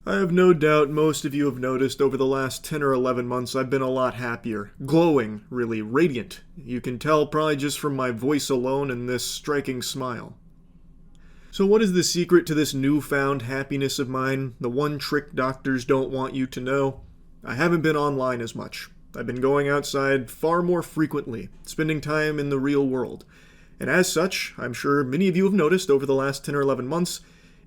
I have no doubt most of you have noticed over the last 10 or 11 months I've been a lot happier. Glowing, really, radiant. You can tell probably just from my voice alone and this striking smile. So what is the secret to this newfound happiness of mine? The one trick doctors don't want you to know? I haven't been online as much. I've been going outside far more frequently, spending time in the real world. And as such, I'm sure many of you have noticed over the last 10 or 11 months,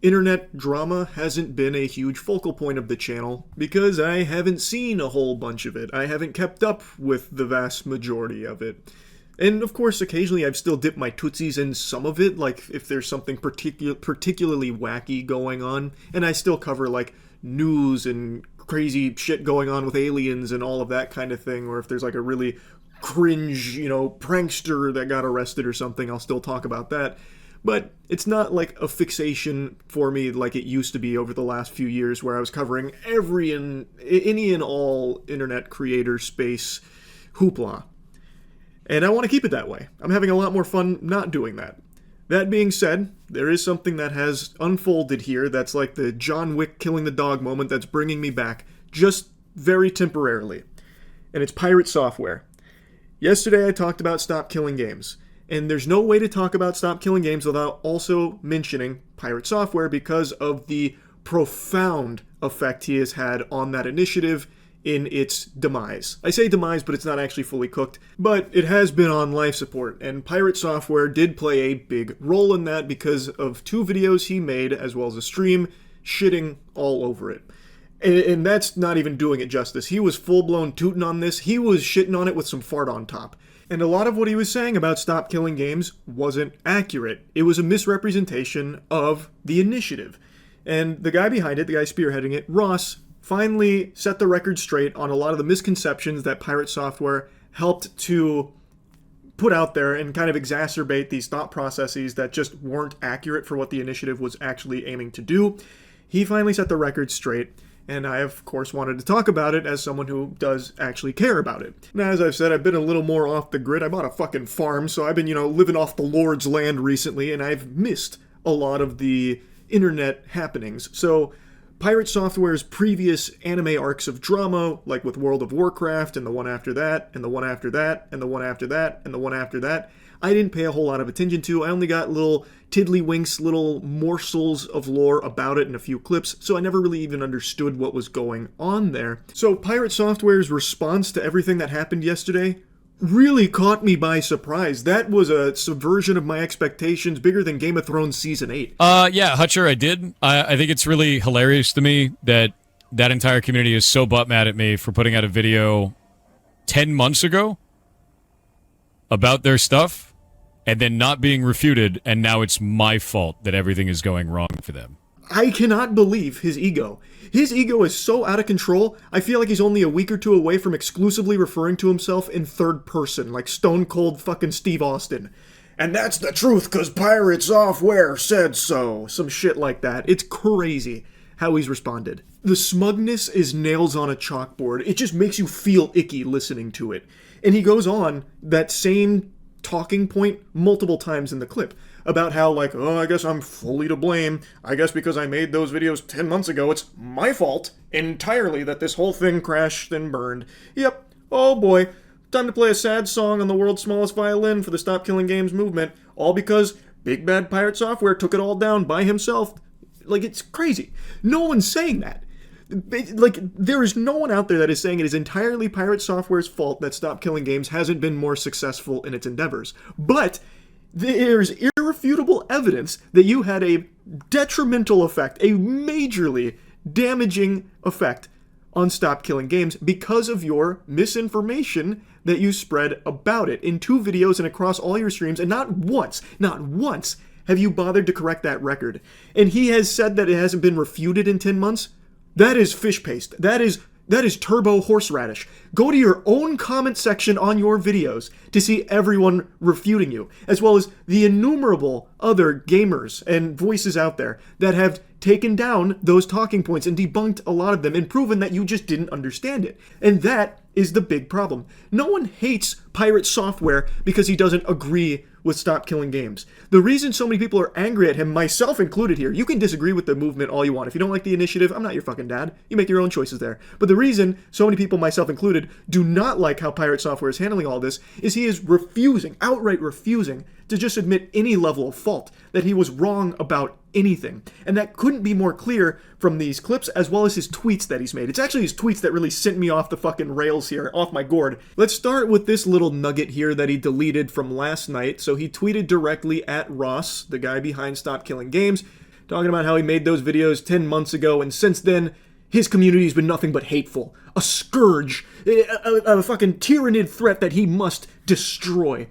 internet drama hasn't been a huge focal point of the channel because I haven't seen a whole bunch of it. I haven't kept up with the vast majority of it. And of course, occasionally I've still dipped my tootsies in some of it, like if there's something particularly wacky going on, and I still cover like news and crazy shit going on with aliens and all of that kind of thing, or if there's like a really cringe, prankster that got arrested or something, I'll still talk about that. But it's not like a fixation for me like it used to be over the last few years where I was covering any and all internet creator space hoopla. And I want to keep it that way. I'm having a lot more fun not doing that. That being said, there is something that has unfolded here that's like the John Wick killing the dog moment that's bringing me back, just very temporarily. And it's Pirate Software. Yesterday I talked about Stop Killing Games. And there's no way to talk about Stop Killing Games without also mentioning Pirate Software because of the profound effect he has had on that initiative in its demise. I say demise, but it's not actually fully cooked, but it has been on life support, and Pirate Software did play a big role in that because of 2 videos he made, as well as a stream, shitting all over it. And that's not even doing it justice. He was full-blown tooting on this. He was shitting on it with some fart on top. And a lot of what he was saying about Stop Killing Games wasn't accurate. It was a misrepresentation of the initiative. And the guy behind it, the guy spearheading it, Ross, finally set the record straight on a lot of the misconceptions that Pirate Software helped to put out there and kind of exacerbate these thought processes that just weren't accurate for what the initiative was actually aiming to do. He finally set the record straight. And I, of course, wanted to talk about it as someone who does actually care about it. Now, as I've said, I've been a little more off the grid. I bought a fucking farm, so I've been, living off the Lord's land recently, and I've missed a lot of the internet happenings. So, Pirate Software's previous anime arcs of drama, like with World of Warcraft, and the one after that, and the one after that, and the one after that, and the one after that, I didn't pay a whole lot of attention to. I only got little tiddlywinks, little morsels of lore about it in a few clips, so I never really even understood what was going on there. So Pirate Software's response to everything that happened yesterday really caught me by surprise. That was a subversion of my expectations bigger than Game of Thrones Season 8. Yeah, Hutcher, I did. I think it's really hilarious to me that that entire community is so butt mad at me for putting out a video 10 months ago about their stuff and then not being refuted, and now it's my fault that everything is going wrong for them. I cannot believe his ego. His ego is so out of control, I feel like he's only a week or 2 away from exclusively referring to himself in third person, like Stone Cold fucking Steve Austin. And that's the truth, 'cause Pirate Software said so. Some shit like that. It's crazy how he's responded. The smugness is nails on a chalkboard. It just makes you feel icky listening to it. And he goes on that same talking point multiple times in the clip about how, I guess I'm fully to blame. I guess because I made those videos 10 months ago, it's my fault entirely that this whole thing crashed and burned. Yep. Oh boy. Time to play a sad song on the world's smallest violin for the Stop Killing Games movement, all because Big Bad Pirate Software took it all down by himself. It's crazy. No one's saying that. There is no one out there that is saying it is entirely Pirate Software's fault that Stop Killing Games hasn't been more successful in its endeavors. But there's irrefutable evidence that you had a detrimental effect, a majorly damaging effect on Stop Killing Games because of your misinformation that you spread about it in 2 videos and across all your streams, and not once have you bothered to correct that record. And he has said that it hasn't been refuted in 10 months. That is fish paste. That is turbo horseradish. Go to your own comment section on your videos to see everyone refuting you, as well as the innumerable other gamers and voices out there that have taken down those talking points and debunked a lot of them and proven that you just didn't understand it. And that is the big problem. No one hates Pirate Software because he doesn't agree with Stop Killing Games. The reason so many people are angry at him, myself included here, you can disagree with the movement all you want. If you don't like the initiative, I'm not your fucking dad. You make your own choices there. But the reason so many people, myself included, do not like how Pirate Software is handling all this is he is refusing, outright refusing, to just admit any level of fault, that he was wrong about anything. And that couldn't be more clear from these clips as well as his tweets that he's made. It's actually his tweets that really sent me off the fucking rails here, off my gourd. Let's start with this little nugget here that he deleted from last night. So he tweeted directly at Ross, the guy behind Stop Killing Games, talking about how he made those videos 10 months ago, and since then, his community's been nothing but hateful. A scourge, a fucking tyrannid threat that he must destroy.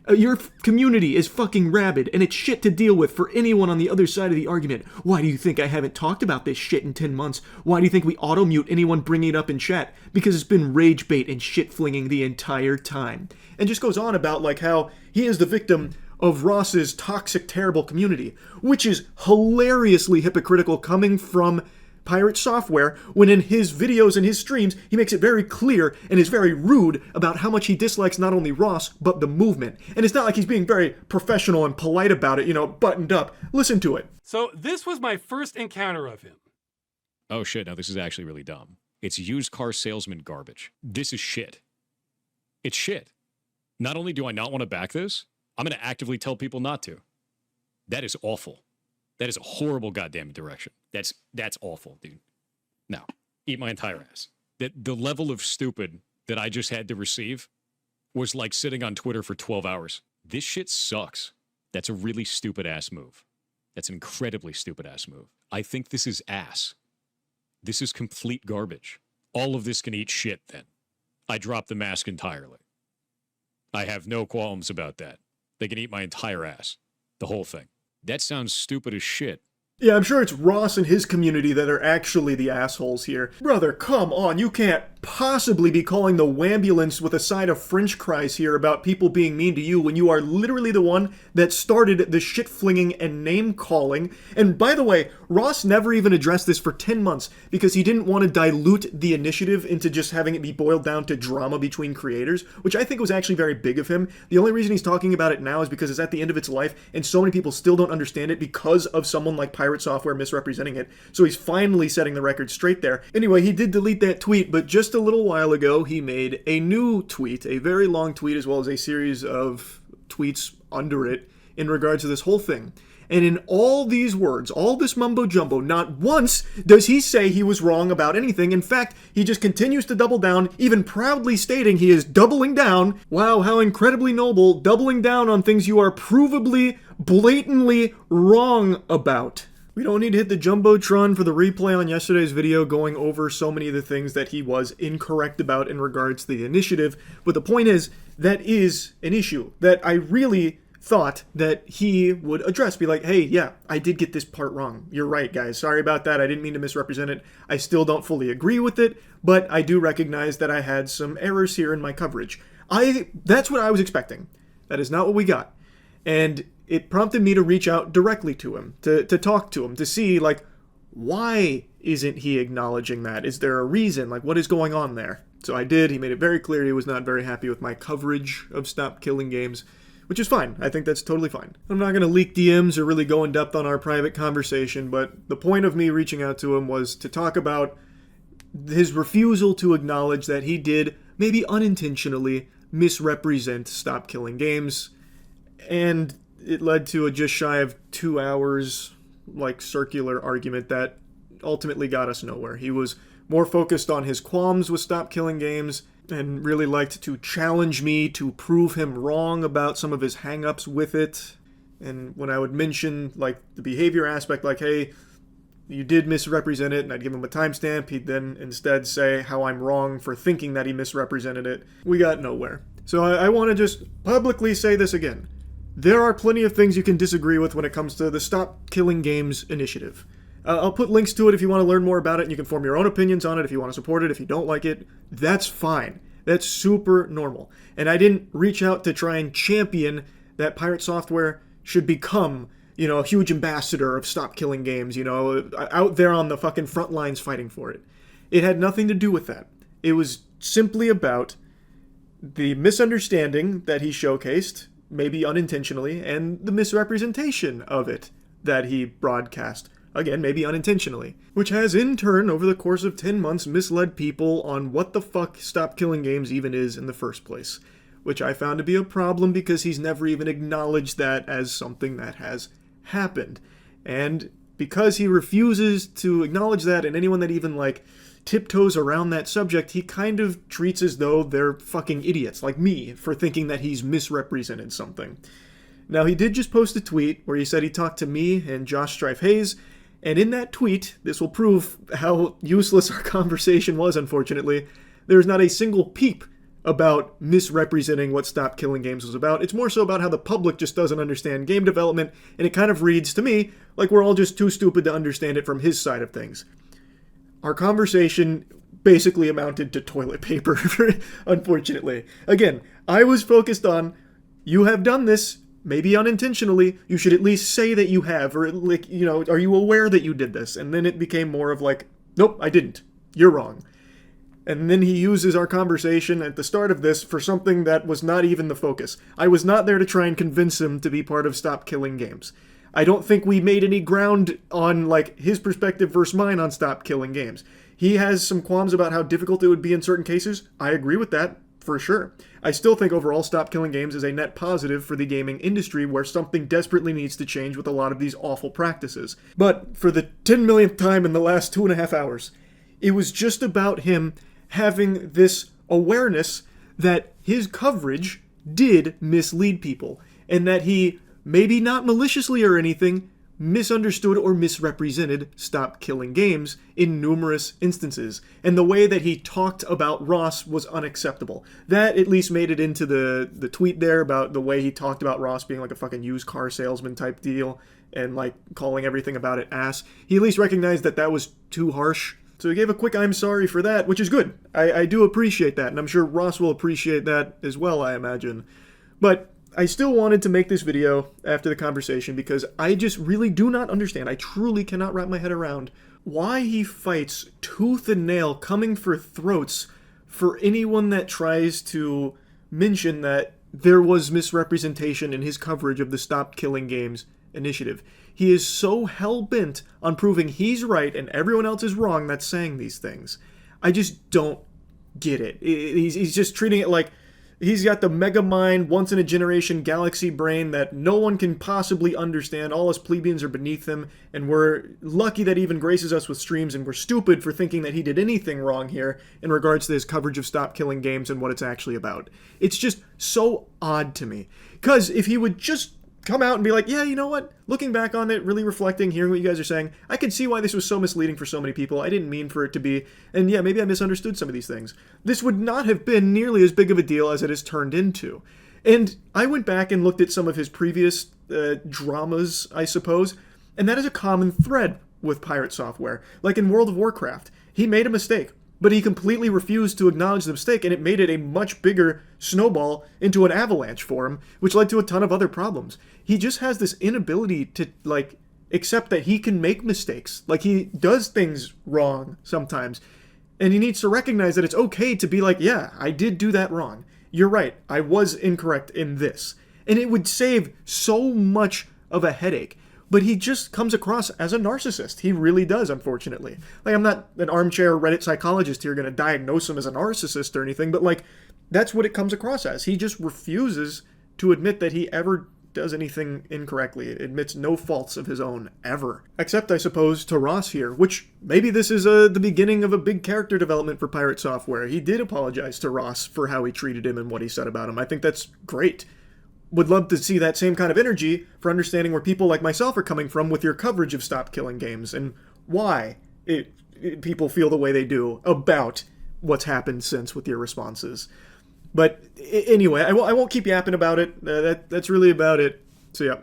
Your community is fucking rabid, and it's shit to deal with for anyone on the other side of the argument. Why do you think I haven't talked about this shit in 10 months? Why do you think we auto-mute anyone bringing it up in chat? Because it's been rage bait and shit-flinging the entire time. And just goes on about like how he is the victim of Ross's toxic, terrible community, which is hilariously hypocritical coming from Pirate Software, when in his videos and his streams, he makes it very clear and is very rude about how much he dislikes not only Ross, but the movement. And it's not like he's being very professional and polite about it, buttoned up. Listen to it. So this was my first encounter of him. Oh shit, now this is actually really dumb. It's used car salesman garbage. This is shit. It's shit. Not only do I not want to back this, I'm going to actively tell people not to. That is awful. That is a horrible goddamn direction. That's awful, dude. No, eat my entire ass. The level of stupid that I just had to receive was like sitting on Twitter for 12 hours. This shit sucks. That's a really stupid ass move. That's an incredibly stupid ass move. I think this is ass. This is complete garbage. All of this can eat shit then. I drop the mask entirely. I have no qualms about that. They can eat my entire ass. The whole thing. That sounds stupid as shit. Yeah, I'm sure it's Ross and his community that are actually the assholes here. Brother, come on, you can't possibly be calling the wambulance with a side of french fries here about people being mean to you when you are literally the one that started the shit-flinging and name-calling. And by the way, Ross never even addressed this for 10 months because he didn't want to dilute the initiative into just having it be boiled down to drama between creators, which I think was actually very big of him. The only reason he's talking about it now is because it's at the end of its life, and so many people still don't understand it because of someone like Pirate Software misrepresenting it. So he's finally setting the record straight there. Anyway, he did delete that tweet, but just a little while ago, he made a new tweet, a very long tweet, as well as a series of tweets under it in regards to this whole thing. And in all these words, all this mumbo-jumbo, not once does he say he was wrong about anything. In fact, he just continues to double down, even proudly stating he is doubling down. Wow, how incredibly noble, doubling down on things you are provably, blatantly wrong about. We don't need to hit the Jumbotron for the replay on yesterday's video going over so many of the things that he was incorrect about in regards to the initiative, but the point is, that is an issue that I really thought that he would address. Be like, hey, yeah, I did get this part wrong. You're right, guys. Sorry about that. I didn't mean to misrepresent it. I still don't fully agree with it, but I do recognize that I had some errors here in my coverage. That's what I was expecting. That is not what we got. And it prompted me to reach out directly to him, to talk to him, to see, like, why isn't he acknowledging that? Is there a reason? Like, what is going on there? So I did. He made it very clear he was not very happy with my coverage of Stop Killing Games, which is fine. I think that's totally fine. I'm not going to leak DMs or really go in depth on our private conversation, but the point of me reaching out to him was to talk about his refusal to acknowledge that he did, maybe unintentionally, misrepresent Stop Killing Games, and it led to a just shy of 2 hours, like, circular argument that ultimately got us nowhere. He was more focused on his qualms with Stop Killing Games and really liked to challenge me to prove him wrong about some of his hang-ups with it. And when I would mention, like, the behavior aspect, like, hey, you did misrepresent it, and I'd give him a timestamp, he'd then instead say how I'm wrong for thinking that he misrepresented it. We got nowhere. So I want to just publicly say this again. There are plenty of things you can disagree with when it comes to the Stop Killing Games initiative. I'll put links to it if you want to learn more about it, and you can form your own opinions on it if you want to support it. If you don't like it, that's fine. That's super normal. And I didn't reach out to try and champion that Pirate Software should become, a huge ambassador of Stop Killing Games, out there on the fucking front lines fighting for it. It had nothing to do with that. It was simply about the misunderstanding that he showcased, maybe unintentionally, and the misrepresentation of it that he broadcast. Again, maybe unintentionally. Which has, in turn, over the course of 10 months, misled people on what the fuck Stop Killing Games even is in the first place. Which I found to be a problem because he's never even acknowledged that as something that has happened. And because he refuses to acknowledge that, and anyone that even, tiptoes around that subject, he kind of treats as though they're fucking idiots, like me, for thinking that he's misrepresented something. Now, he did just post a tweet where he said he talked to me and Josh Strife Hayes, and in that tweet, this will prove how useless our conversation was, unfortunately, there's not a single peep about misrepresenting what Stop Killing Games was about. It's more so about how the public just doesn't understand game development, and it kind of reads to me like we're all just too stupid to understand it from his side of things. Our conversation basically amounted to toilet paper, unfortunately. Again, I was focused on, you have done this, maybe unintentionally, you should at least say that you have, or are you aware that you did this? And then it became more of nope, I didn't. You're wrong. And then he uses our conversation at the start of this for something that was not even the focus. I was not there to try and convince him to be part of Stop Killing Games. I don't think we made any ground on, his perspective versus mine on Stop Killing Games. He has some qualms about how difficult it would be in certain cases. I agree with that, for sure. I still think overall Stop Killing Games is a net positive for the gaming industry where something desperately needs to change with a lot of these awful practices. But for the 10 millionth time in the last 2.5 hours, it was just about him having this awareness that his coverage did mislead people, and that he, maybe not maliciously or anything, misunderstood or misrepresented Stop Killing Games in numerous instances. And the way that he talked about Ross was unacceptable. That at least made it into the tweet there about the way he talked about Ross being like a fucking used car salesman type deal, and calling everything about it ass. He at least recognized that that was too harsh. So he gave a quick I'm sorry for that, which is good. I do appreciate that, and I'm sure Ross will appreciate that as well, I imagine. But I still wanted to make this video after the conversation because I just really do not understand, I truly cannot wrap my head around why he fights tooth and nail coming for throats for anyone that tries to mention that there was misrepresentation in his coverage of the Stop Killing Games initiative. He is so hell-bent on proving he's right and everyone else is wrong that's saying these things. I just don't get it. He's just treating it like he's got the mega mind, once-in-a-generation galaxy brain that no one can possibly understand. All us plebeians are beneath him, and we're lucky that he even graces us with streams, and we're stupid for thinking that he did anything wrong here in regards to his coverage of Stop Killing Games and what it's actually about. It's just so odd to me. Because if he would just come out and be like, yeah, you know what? Looking back on it, really reflecting, hearing what you guys are saying, I can see why this was so misleading for so many people. I didn't mean for it to be, and yeah, maybe I misunderstood some of these things. This would not have been nearly as big of a deal as it has turned into. And I went back and looked at some of his previous dramas, I suppose, and that is a common thread with Pirate Software. Like in World of Warcraft, he made a mistake, but he completely refused to acknowledge the mistake, and it made it a much bigger snowball into an avalanche for him, which led to a ton of other problems. He just has this inability to, accept that he can make mistakes. He does things wrong sometimes, and he needs to recognize that it's okay to be like, yeah, I did do that wrong. You're right, I was incorrect in this. And it would save so much of a headache. But he just comes across as a narcissist. He really does, unfortunately. I'm not an armchair Reddit psychologist here going to diagnose him as a narcissist or anything, but, that's what it comes across as. He just refuses to admit that he ever does anything incorrectly. It admits no faults of his own, ever. Except, I suppose, to Ross here, which maybe this is the beginning of a big character development for Pirate Software. He did apologize to Ross for how he treated him and what he said about him. I think that's great. Would love to see that same kind of energy for understanding where people like myself are coming from with your coverage of Stop Killing Games and why people feel the way they do about what's happened since with your responses. But anyway, I won't keep yapping about it. That's really about it. So yeah.